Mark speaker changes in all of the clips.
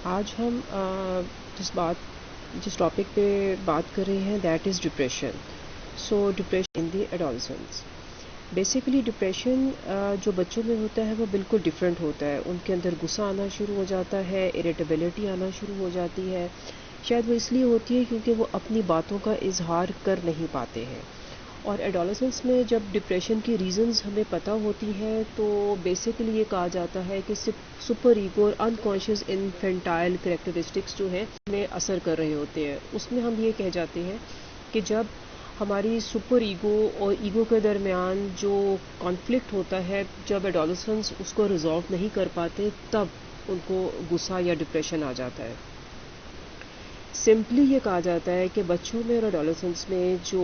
Speaker 1: آج ہم جس ٹاپک پہ بات کر رہے ہیں that is depression. So depression in the adolescence. Basically depression جو بچوں میں ہوتا ہے وہ بالکل ڈفرینٹ ہوتا ہے. ان کے اندر غصہ آنا شروع ہو جاتا ہے, اریٹیبلٹی آنا شروع ہو جاتی ہے. شاید وہ اس لیے ہوتی ہے کیونکہ وہ اپنی باتوں کا اظہار کر نہیں پاتے ہیں. اور ایڈولسنس میں جب ڈپریشن کی ریزنز ہمیں پتہ ہوتی ہیں تو بیسیکلی یہ کہا جاتا ہے کہ سپر ایگو اور انکانشیس انفینٹائل کریکٹرسٹکس جو ہیں میں اثر کر رہے ہوتے ہیں. اس میں ہم یہ کہہ جاتے ہیں کہ جب ہماری سپر ایگو اور ایگو کے درمیان جو کانفلکٹ ہوتا ہے, جب ایڈولسنس اس کو ریزالو نہیں کر پاتے تب ان کو غصہ یا ڈپریشن آ جاتا ہے. سمپلی یہ کہا جاتا ہے کہ بچوں میں اور ایڈولسنس میں جو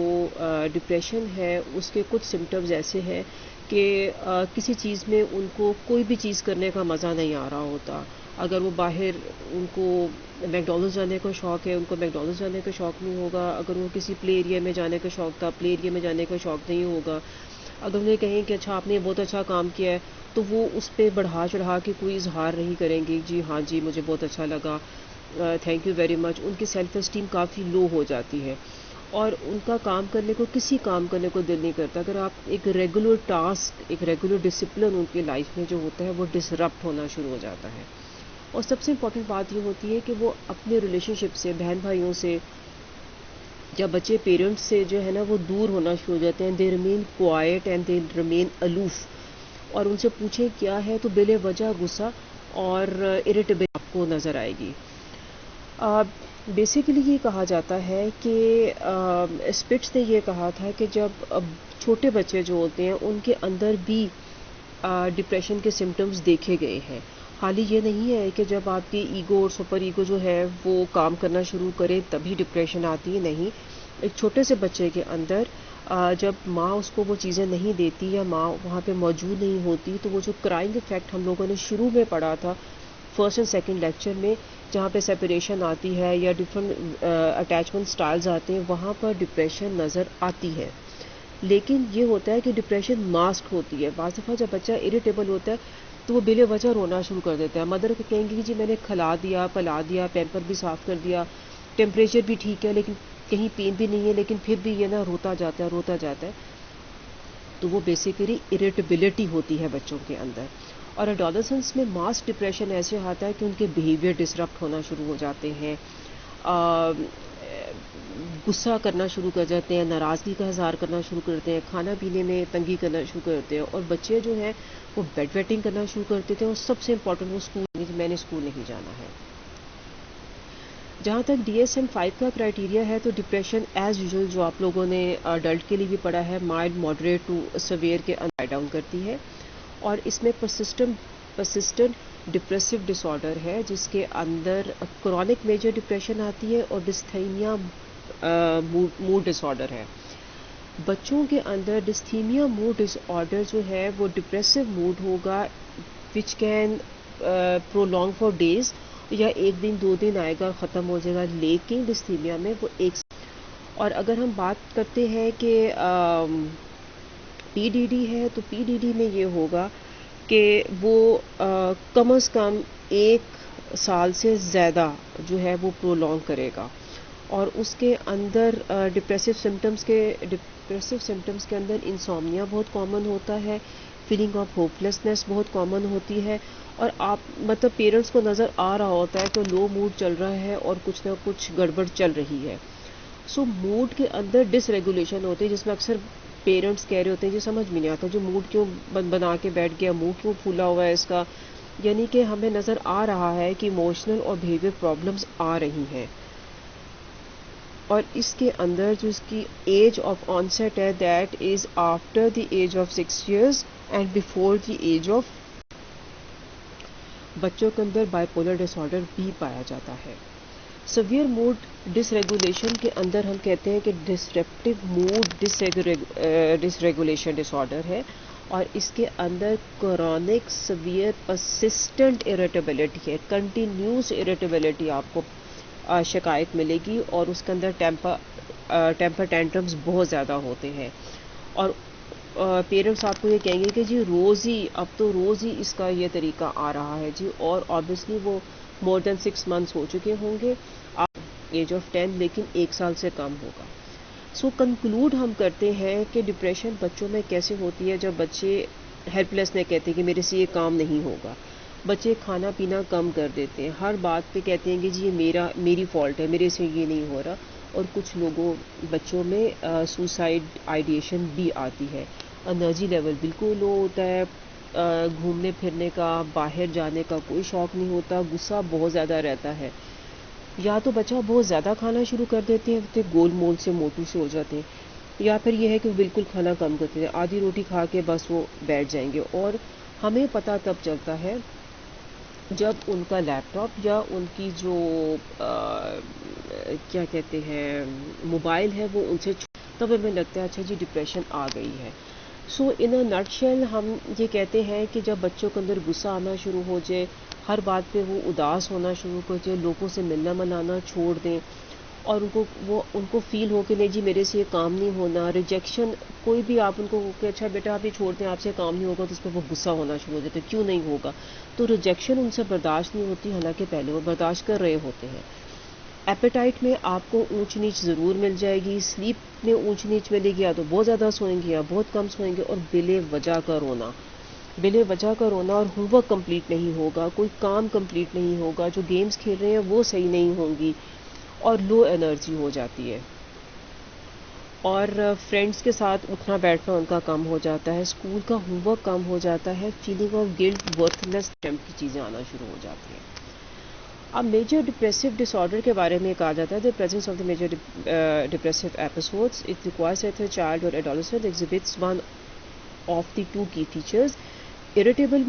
Speaker 1: ڈپریشن ہے اس کے کچھ سمٹمز ایسے ہیں کہ کسی چیز میں ان کو کوئی بھی چیز کرنے کا مزہ نہیں آ رہا ہوتا. اگر وہ باہر ان کو میکڈونلڈس جانے کا شوق ہے, ان کو میکڈونلڈس جانے کا شوق نہیں ہوگا. اگر وہ کسی پلے ایریا میں جانے کا شوق تھا, پلے ایریا میں جانے کا شوق نہیں ہوگا. اگر انہیں کہیں کہ اچھا آپ نے بہت اچھا کام کیا ہے تو وہ اس پہ بڑھا چڑھا کے کوئی اظہار نہیں کریں گے, جی ہاں جی مجھے بہت اچھا لگا, تھینک یو ویری مچ. ان کی سیلف اسٹیم کافی لو ہو جاتی ہے اور ان کا کام کرنے کو, کسی کام کرنے کو دل نہیں کرتا. اگر آپ ایک ریگولر ٹاسک, ایک ریگولر ڈسپلن ان کی لائف میں جو ہوتا ہے وہ ڈسرپٹ ہونا شروع ہو جاتا ہے. اور سب سے امپورٹنٹ بات یہ ہوتی ہے کہ وہ اپنے ریلیشن شپ سے, بہن بھائیوں سے, جب بچے پیرنٹس سے جو ہے نا وہ دور ہونا شروع ہو جاتے ہیں, they remain quiet and they remain aloof. اور ان سے پوچھیں کیا ہے تو بلا وجہ غصہ اور اریٹیبل آپ کو نظر آئے گی. بیسیکلی یہ کہا جاتا ہے کہ اسپٹس نے یہ کہا تھا کہ جب چھوٹے بچے جو ہوتے ہیں ان کے اندر بھی ڈپریشن کے سمٹمز دیکھے گئے ہیں. حال ہی یہ نہیں ہے کہ جب آپ کی ایگو اور سپر ایگو جو ہے وہ کام کرنا شروع کرے تبھی ڈپریشن آتی ہے, نہیں. ایک چھوٹے سے بچے کے اندر جب ماں اس کو وہ چیزیں نہیں دیتی یا ماں وہاں پہ موجود نہیں ہوتی تو وہ جو کرائنگ افیکٹ ہم لوگوں نے شروع میں پڑھا تھا فرسٹ اینڈ سیکنڈ لیکچر میں, جہاں پہ سیپریشن آتی ہے یا ڈفرینٹ اٹیچمنٹ سٹائلز آتے ہیں, وہاں پر ڈپریشن نظر آتی ہے. لیکن یہ ہوتا ہے کہ ڈپریشن ماسک ہوتی ہے. بعض دفعہ جب بچہ اریٹیبل ہوتا ہے تو وہ بلا وجہ رونا شروع کر دیتا ہے. مدر کو کہیں گے کہ جی میں نے کھلا دیا, پلا دیا, پیمپر بھی صاف کر دیا, ٹیمپریچر بھی ٹھیک ہے, لیکن کہیں پین بھی نہیں ہے, لیکن پھر بھی یہ نا روتا جاتا ہے. تو وہ بیسیکلی اریٹیبلٹی ہوتی ہے بچوں کے اندر. اور ایڈولسنس میں ماس ڈپریشن ایسے آتا ہے کہ ان کے بیہیویئر ڈسرپٹ ہونا شروع ہو جاتے ہیں, غصہ کرنا شروع کر جاتے ہیں, ناراضگی کا اظہار کرنا شروع کرتے ہیں, کھانا پینے میں تنگی کرنا شروع کرتے ہیں. اور بچے جو ہیں وہ بیڈ ویٹنگ کرنا شروع کر دیتے ہیں. اور سب سے امپورٹنٹ وہ اسکول, میں نے اسکول نہیں جانا ہے. جہاں تک DSM-5 کا کرائٹیریا ہے تو ڈپریشن ایز یوزول جو آپ لوگوں نے اڈلٹ کے لیے بھی پڑھا ہے, مائلڈ ماڈریٹ ٹو سویئر کے اندر ڈاؤن کرتی ہے. اور اس میں پرسسٹنٹ ڈپریسو ڈس آرڈر ہے جس کے اندر کرونک میجر ڈپریشن آتی ہے اور ڈستھیمیا موڈ ڈس آرڈر ہے. بچوں کے اندر ڈستھیمیا موڈ ڈس آرڈر جو ہے وہ ڈپریسو موڈ ہوگا which can prolong for days, یا ایک دن دو دن آئے گا اور ختم ہو جائے گا. لیکن ڈستھیمیا میں وہ ایک. اور اگر ہم بات کرتے ہیں کہ PDD ہے تو PDD میں یہ ہوگا کہ وہ کم از کم 1 سال سے زیادہ جو ہے وہ پرولونگ کرے گا. اور اس کے اندر ڈپریسو سمٹمز کے اندر انسومنیا بہت کامن ہوتا ہے, فیلنگ آف ہوپلیسنس بہت کامن ہوتی ہے. اور آپ مطلب پیرنٹس کو نظر آ رہا ہوتا ہے کہ لو موڈ چل رہا ہے اور کچھ نہ کچھ گڑبڑ چل رہی ہے. سو موڈ کے اندر ڈس ریگولیشن ہوتی ہے جس میں اکثر پیرنٹس کہہ رہے ہوتے ہیں جو سمجھ میں نہیں آتا جو موڈ کیوں بنا کے بیٹھ گیا, منہ کیوں پھولا ہوا ہے اس کا. یعنی کہ ہمیں نظر آ رہا ہے کہ ایموشنل اور بیہیویئر پرابلمس آ رہی ہیں. اور اس کے اندر جو اس کی ایج آف آنسیٹ ہے that is after the age of 6 years and before the age of. بچوں کے اندر بائی پولر ڈس آرڈر بھی پایا جاتا ہے. سیویئر موڈ ڈس ریگولیشن کے اندر ہم کہتے ہیں کہ ڈسرپٹیو موڈ ڈس ریگولیشن ڈس آرڈر ہے. اور اس کے اندر کرونک سیویئر پرسسٹنٹ اریٹیبلٹی ہے, کنٹینیوس اریٹیبلٹی آپ کو شکایت ملے گی. اور اس کے اندر ٹیمپر ٹینٹرمز بہت زیادہ ہوتے ہیں. اور پیرنٹس آپ کو یہ کہیں گے کہ جی اب تو روز ہی اس کا یہ طریقہ آ رہا ہے جی، اور آبویسلی وہ مور دین 6 months ہو چکے ہوں گے، ایج آف 10 لیکن 1 سال سے کم ہوگا۔ سو کنکلوڈ ہم کرتے ہیں کہ ڈپریشن بچوں میں کیسے ہوتی ہے جب بچے ہیلپ لیس نے کہتے ہیں کہ میرے سے یہ کام نہیں ہوگا، بچے کھانا پینا کم کر دیتے ہیں، ہر بات پہ کہتے ہیں کہ جی یہ میری فالٹ ہے، میرے سے یہ نہیں ہو رہا، اور کچھ بچوں میں سوسائڈ آئیڈیشن بھی آتی ہے، انرجی لیول بالکل لو ہوتا ہے، گھومنے پھرنے کا باہر جانے کا کوئی شوق نہیں ہوتا، غصہ بہت زیادہ رہتا ہے، یا تو بچہ بہت زیادہ کھانا شروع کر دیتے ہیں، گول مول سے موٹو سے ہو جاتے ہیں، یا پھر یہ ہے کہ وہ بالکل کھانا کم کرتے ہیں، آدھی روٹی کھا کے بس وہ بیٹھ جائیں گے، اور ہمیں پتہ تب چلتا ہے جب ان کا لیپ ٹاپ یا ان کی جو کیا کہتے ہیں موبائل ہے وہ ان سے تب ہمیں لگتا ہے اچھا جی ڈپریشن آ گئی ہے۔ سو ان اے نٹ شیل ہم یہ کہتے ہیں کہ جب بچوں کے اندر غصہ آنا شروع ہو جائے، ہر بات پہ وہ اداس ہونا شروع کر جائے، لوگوں سے ملنا منانا چھوڑ دیں، اور ان کو فیل ہو کہ نہیں جی میرے سے یہ کام نہیں ہونا، ریجیکشن کوئی بھی آپ ان کو کہ اچھا بیٹا آپ یہ چھوڑ دیں آپ سے کام نہیں ہوگا، تو اس پہ وہ غصہ ہونا شروع ہو جاتا ہے کیوں نہیں ہوگا، تو ریجیکشن ان سے برداشت نہیں ہوتی، حالانکہ پہلے وہ برداشت کر رہے ہوتے ہیں۔ ایپیٹائٹ میں آپ کو اونچ نیچ ضرور مل جائے گی، سلیپ میں اونچ نیچ ملے گی، یا تو بہت زیادہ سوئیں گے یا بہت کم سوئیں گے، اور بلے وجہ کا رونا، اور ہوم ورک کمپلیٹ نہیں ہوگا، کوئی کام کمپلیٹ نہیں ہوگا، جو گیمز کھیل رہے ہیں وہ صحیح نہیں ہوں گی، اور لو انرجی ہو جاتی ہے، اور فرینڈس کے ساتھ اٹھنا بیٹھنا ان کا کم ہو جاتا ہے، اسکول کا ہوم ورک کم ہو جاتا ہے، فیلنگ آف گلٹ ورتھ لیس کی چیزیں آنا شروع ہو جاتی ہیں۔ اب میجر ڈپریسو ڈس آرڈر کے بارے میں کہا جاتا ہے the presence of the major depressive episodes it requires that the child or adolescent exhibits one of the two key features irritable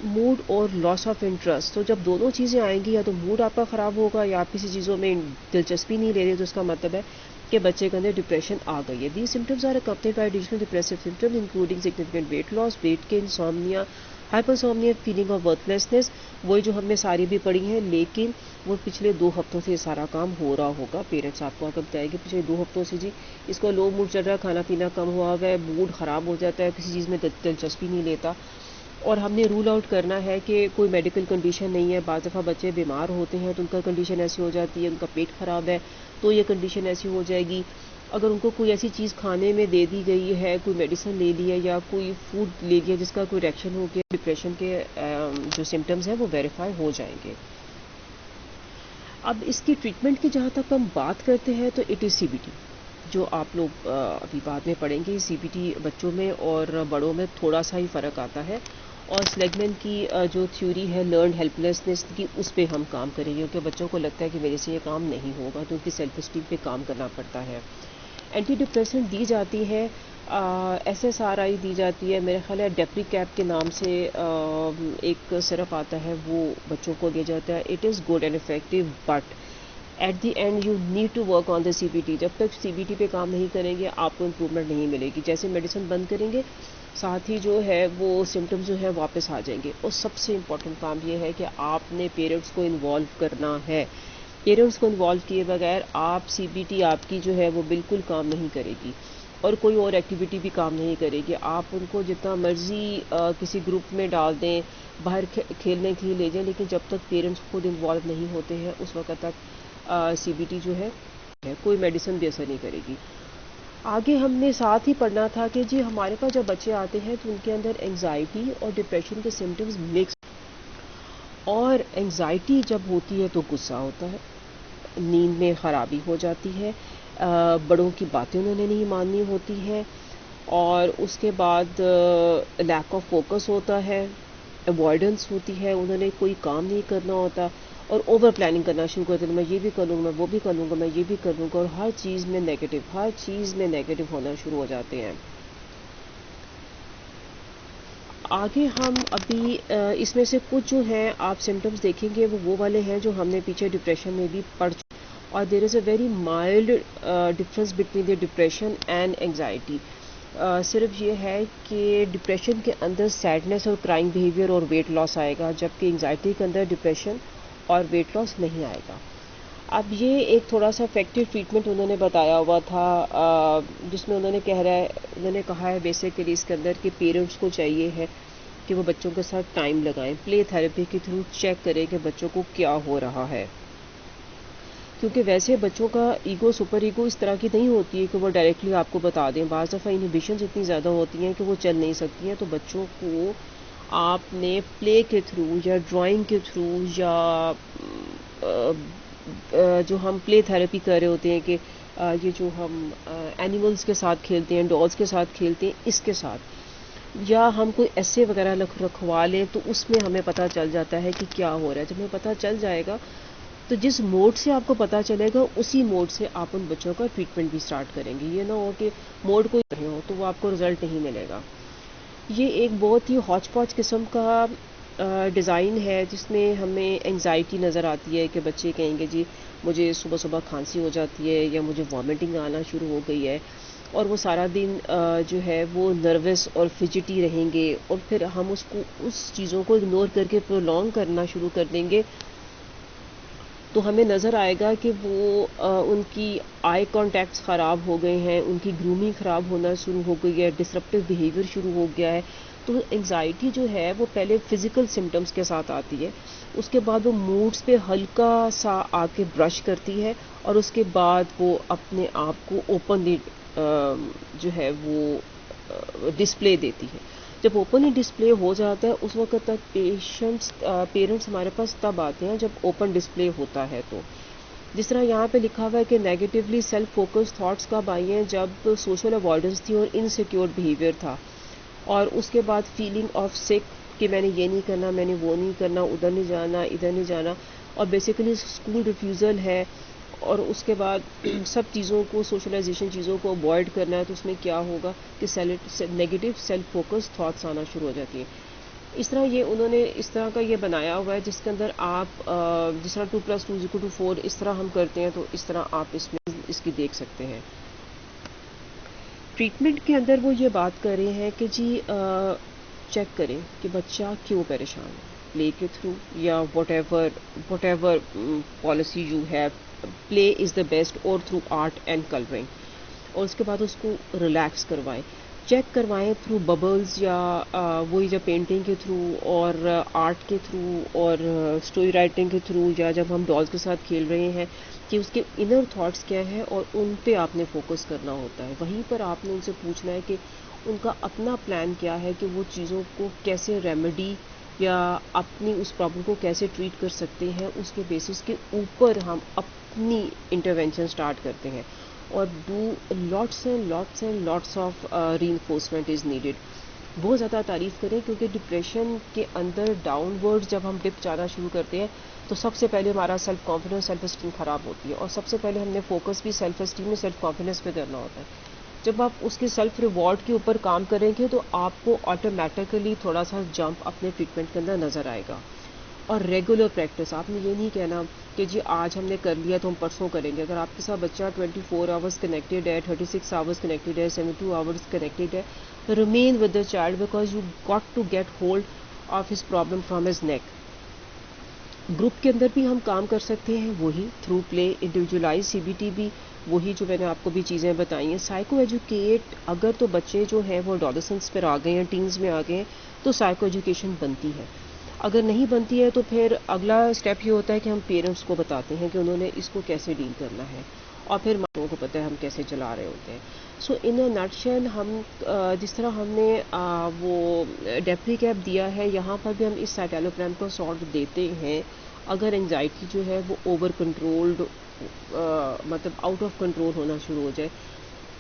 Speaker 1: mood اور لاس آف انٹرسٹ۔ تو جب دونوں چیزیں آئیں گی، یا تو موڈ آپ کا خراب ہوگا یا آپ کسی چیزوں میں دلچسپی نہیں لے رہے، تو اس کا مطلب ہے کہ بچے کے اندر ڈپریشن آ گئی ہے۔ These symptoms are accompanied by additional depressive symptoms including significant weight loss, weight gain, insomnia, hypersomnia, feeling of worthlessness, وہی جو ہم نے ساری بھی پڑھی ہیں، لیکن وہ پچھلے 2 ہفتوں سے یہ سارا کام ہو رہا ہوگا۔ پیرنٹس آپ کو بتائیں گے پچھلے 2 ہفتوں سے جی اس کو لو موڈ چل رہا ہے، کھانا پینا کم ہوا ہوا ہے، موڈ خراب ہو جاتا ہے، کسی چیز میں دلچسپی نہیں لیتا، اور ہم نے رول آؤٹ کرنا ہے کہ کوئی میڈیکل کنڈیشن نہیں ہے۔ بعض دفعہ بچے بیمار ہوتے ہیں تو ان کا کنڈیشن ایسی ہو جاتی ہے، ان کا پیٹ خراب ہے تو یہ کنڈیشن ایسی ہو جائے گی، اگر ان کو کوئی ایسی چیز کھانے میں دے دی گئی ہے، کوئی میڈیسن لے لی ہے یا کوئی فوڈ لے لیا جس کا کوئی ریئیکشن ہو گیا، ڈپریشن کے جو سمٹمز ہیں وہ ویریفائی ہو جائیں گے۔ اب اس کی ٹریٹمنٹ کی جہاں تک ہم بات کرتے ہیں تو اٹ از CBT، جو آپ لوگ ابھی بعد میں پڑھیں گے۔ CBT بچوں میں اور بڑوں میں تھوڑا سا ہی فرق آتا ہے، اور سلیگمن کی جو تھیوری ہے لرنڈ ہیلپ لیسنس کی، اس پہ ہم کام کریں گے، کیونکہ بچوں کو لگتا ہے کہ میرے سے یہ کام نہیں ہوگا، تو ان کی سیلف اسٹیم پہ کام کرنا پڑتا ہے۔ اینٹی ڈپریسنٹ دی جاتی ہے، SSRI دی جاتی ہے، میرے خیال ہے ڈیپری کیپ کے نام سے ایک سرپ آتا ہے، وہ بچوں کو دیا جاتا ہے۔ It is good and effective but at the end you need to work on the CBT۔ جب تک CBT پہ کام نہیں کریں گے آپ کو امپروومنٹ نہیں ملے گی، جیسے میڈیسن بند کریں گے ساتھ ہی جو ہے وہ سمٹمز جو ہے واپس آ جائیں گے۔ اور سب سے امپورٹنٹ کام یہ ہے کہ آپ نے پیرنٹس کو انوالو کرنا ہے، پیرنٹس کو انوالو کیے بغیر آپ CBT آپ کی جو ہے وہ بالکل کام نہیں کرے گی، اور کوئی اور ایکٹیویٹی بھی کام نہیں کرے گی۔ آپ ان کو جتنا مرضی کسی گروپ میں ڈال دیں، باہر کھیلنے کے لیے لے جائیں، لیکن جب تک پیرنٹس خود انوالو نہیں ہوتے ہیں اس وقت تک CBT جو ہے کوئی میڈیسن بھی اثر نہیں کرے گی۔ آگے ہم نے ساتھ ہی پڑھنا تھا کہ جی ہمارے پاس جب بچے آتے ہیں تو ان کے اندر انگزائٹی اور ڈپریشن کے سمٹمز مکس، اور انگزائٹی جب ہوتی ہے تو غصہ ہوتا ہے، نیند میں خرابی ہو جاتی ہے، بڑوں کی باتیں انہوں نے نہیں ماننی ہوتی ہیں، اور اس کے بعد لیک آف فوکس ہوتا ہے، اوائڈنس ہوتی ہے، انہوں نے کوئی کام نہیں کرنا ہوتا، اور اوور پلاننگ کرنا شروع کر دیتے ہیں، میں یہ بھی کر لوں گا، میں وہ بھی کر لوں گا، میں یہ بھی کر لوں گا، اور ہر چیز میں نیگیٹو ہونا شروع ہو جاتے ہیں۔ آگے ہم ابھی اس میں سے کچھ جو ہیں آپ سمٹمز دیکھیں گے وہ والے ہیں جو ہم نے پیچھے ڈپریشن میں بھی پڑھ چکے، اور there is a very mild difference between the depression and anxiety. صرف یہ ہے کہ ڈپریشن کے اندر سیڈنس اور کرائنگ بیہیویئر اور ویٹ لاس آئے گا، جبکہ انگزائٹی کے اندر ڈپریشن اور ویٹ لاس نہیں آئے گا۔ اب یہ ایک تھوڑا سا افیکٹو ٹریٹمنٹ انہوں نے بتایا ہوا تھا، جس میں انہوں نے کہا ہے بیسیکلی اس کے اندر کہ پیرنٹس کو چاہیے ہے کہ وہ بچوں کے ساتھ ٹائم لگائیں، پلے تھراپی کے تھرو چیک کریں کہ بچوں کو کیا ہو رہا ہے، کیونکہ ویسے بچوں کا ایگو سپر ایگو اس طرح کی نہیں ہوتی ہے کہ وہ ڈائریکٹلی آپ کو بتا دیں، بعض دفعہ انہیبیشنز اتنی زیادہ ہوتی ہیں کہ وہ چل نہیں سکتی ہیں، تو بچوں کو آپ نے پلے کے تھرو یا ڈرائنگ کے تھرو یا جو ہم پلے تھراپی کر رہے ہوتے ہیں کہ یہ جو ہم اینیملز کے ساتھ کھیلتے ہیں، ڈالز کے ساتھ کھیلتے ہیں، اس کے ساتھ یا ہم کوئی ایسے وغیرہ رکھوا لیں تو اس میں ہمیں پتہ چل جاتا ہے کہ کیا ہو رہا ہے. جب ہمیں پتہ چل جائے گا تو جس موڈ سے آپ کو پتہ چلے گا اسی موڈ سے آپ ان بچوں کا ٹریٹمنٹ بھی سٹارٹ کریں گے. یہ نہ ہو کہ موڈ کوئی نہیں ہو تو وہ آپ کو رزلٹ نہیں ملے گا. یہ ایک بہت ہی ہاچ پاچ قسم کا ڈیزائن ہے جس میں ہمیں انگزائٹی نظر آتی ہے کہ بچے کہیں گے جی مجھے صبح صبح کھانسی ہو جاتی ہے یا مجھے وامٹنگ آنا شروع ہو گئی ہے، اور وہ سارا دن جو ہے وہ نروس اور فجٹی رہیں گے، اور پھر ہم اس چیزوں کو اگنور کر کے پرولونگ کرنا شروع کر دیں گے تو ہمیں نظر آئے گا کہ وہ ان کی آئی کانٹیکٹس خراب ہو گئے ہیں، ان کی گرومنگ خراب ہونا شروع ہو گئی ہے، ڈسرپٹیو بیہیویئر شروع ہو گیا ہے. تو انگزائٹی جو ہے وہ پہلے فزیکل سمٹمز کے ساتھ آتی ہے، اس کے بعد وہ موڈز پہ ہلکا سا آ کے برش کرتی ہے، اور اس کے بعد وہ اپنے آپ کو اوپنلی جو ہے وہ ڈسپلے دیتی ہے. جب اوپنلی ڈسپلے ہو جاتا ہے اس وقت تک پیرنٹس ہمارے پاس تب آتے ہیں جب اوپن ڈسپلے ہوتا ہے. تو جس طرح یہاں پہ لکھا ہوا ہے کہ نیگیٹیولی سیلف فوکس تھاٹس کب آئی ہیں، جب سوشل اوائڈنس تھی اور انسیکیور بیہیویئر تھا، اور اس کے بعد فیلنگ آف سک کہ میں نے یہ نہیں کرنا، میں نے وہ نہیں کرنا، ادھر نہیں جانا، ادھر نہیں جانا، اور بیسیکلی اسکول ریفیوزل ہے، اور اس کے بعد سب چیزوں کو سوشلائزیشن چیزوں کو اوائڈ کرنا ہے. تو اس میں کیا ہوگا کہ نیگیٹو سیلف فوکس تھاٹس آنا شروع ہو جاتی ہیں. اس طرح یہ انہوں نے اس طرح کا یہ بنایا ہوا ہے جس کے اندر آپ جس طرح 2+2=4 اس طرح ہم کرتے ہیں تو اس طرح آپ اس میں اس کی دیکھ سکتے ہیں. ٹریٹمنٹ کے اندر وہ یہ بات کر رہے ہیں کہ جی چیک کریں کہ بچہ کیوں پریشان ہے، پلے کے تھرو یا what ever policy you have, play is the best, اور تھرو آرٹ اینڈ کلرنگ، اور اس کے بعد اس کو ریلیکس کروائیں، چیک کروائیں تھرو ببلز یا وہی جب پینٹنگ کے تھرو اور آرٹ کے تھرو اور اسٹوری رائٹنگ کے تھرو، یا جب ہم ڈالز کے ساتھ کھیل رہے ہیں کہ اس کے انر تھاٹس کیا ہے، اور ان پہ آپ نے فوکس کرنا ہوتا ہے. وہیں پر آپ نے ان سے پوچھنا ہے کہ ان کا اپنا پلان کیا ہے کہ وہ چیزوں کو کیسے ریمیڈی یا اپنی اس پرابلم کو کیسے ٹریٹ کر سکتے ہیں. اس کے بیسس کے اوپر ہم اپنی انٹرونشن سٹارٹ کرتے ہیں، اور do lots and lots of reinforcement is needed. بہت زیادہ تعریف کریں، کیونکہ ڈپریشن کے اندر ڈاؤن ورڈ جب ہم ڈپ جانا شروع کرتے ہیں تو سب سے پہلے ہمارا سیلف کانفیڈنس، سیلف اسٹیم خراب ہوتی ہے، اور سب سے پہلے ہم نے فوکس بھی سیلف اسٹیم میں، سیلف کانفیڈنس پہ کرنا ہوتا ہے. جب آپ اس کے سیلف ریوارڈ کے اوپر کام کریں گے تو آپ کو آٹومیٹیکلی تھوڑا سا جمپ اپنے ٹریٹمنٹ کے اندر نظر آئے گا. اور ریگولر پریکٹس، آپ نے یہ نہیں کہنا کہ جی آج ہم نے کر لیا تو ہم پرسوں کریں گے. اگر آپ کے ساتھ بچہ 24 آورس کنیکٹڈ ہے، 36 آورس کنیکٹڈ ہے، 72 آورس کنیکٹڈ ہے، remain with the child because you got to get hold of his problem from his neck. Group کے اندر بھی ہم کام کر سکتے ہیں، وہی تھرو پلے، انڈیویجولائز CBT بھی وہی جو میں نے آپ کو بھی چیزیں بتائی ہیں. سائیکو ایجوکیٹ، اگر تو بچے جو ہیں وہ ایڈولسنس پر آ گئے ہیں، ٹینز میں آ گئے ہیں، تو سائیکو ایجوکیشن بنتی ہے. اگر نہیں بنتی ہے تو پھر اگلا اسٹیپ یہ ہوتا ہے کہ ہم پیرنٹس کو بتاتے ہیں کہ انہوں نے اس کو کیسے ڈیل کرنا ہے، اور پھر ماں کو پتہ ہے ہم کیسے چلا رہے ہوتے ہیں. سو ان اے نٹ شیل ہم جس طرح ہم نے وہ ڈیپری کیپ دیا ہے، یہاں پر بھی ہم اس سائٹیلوپرام کو سالٹ دیتے ہیں اگر انگزائٹی جو ہے وہ اوور کنٹرولڈ مطلب آؤٹ آف کنٹرول ہونا شروع ہو جائے.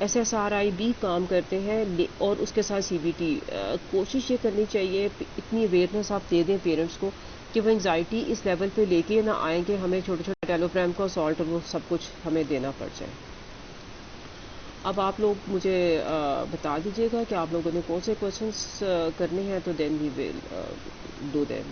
Speaker 1: SSRI بھی کام کرتے ہیں، اور اس کے ساتھ CBT. کوشش یہ کرنی چاہیے اتنی اویئرنیس آپ دے دیں پیرنٹس کو کہ وہ انگزائٹی اس لیول پہ لے کے نہ آئیں کہ ہمیں چھوٹے چھوٹے ٹیلوپرام کا سالٹ وہ سب کچھ ہمیں دینا پڑ جائے. اب آپ لوگ مجھے بتا دیجیے گا کہ آپ لوگوں نے کون سے کوشچنس کرنے ہیں، تو دین وی ول ڈو دیم.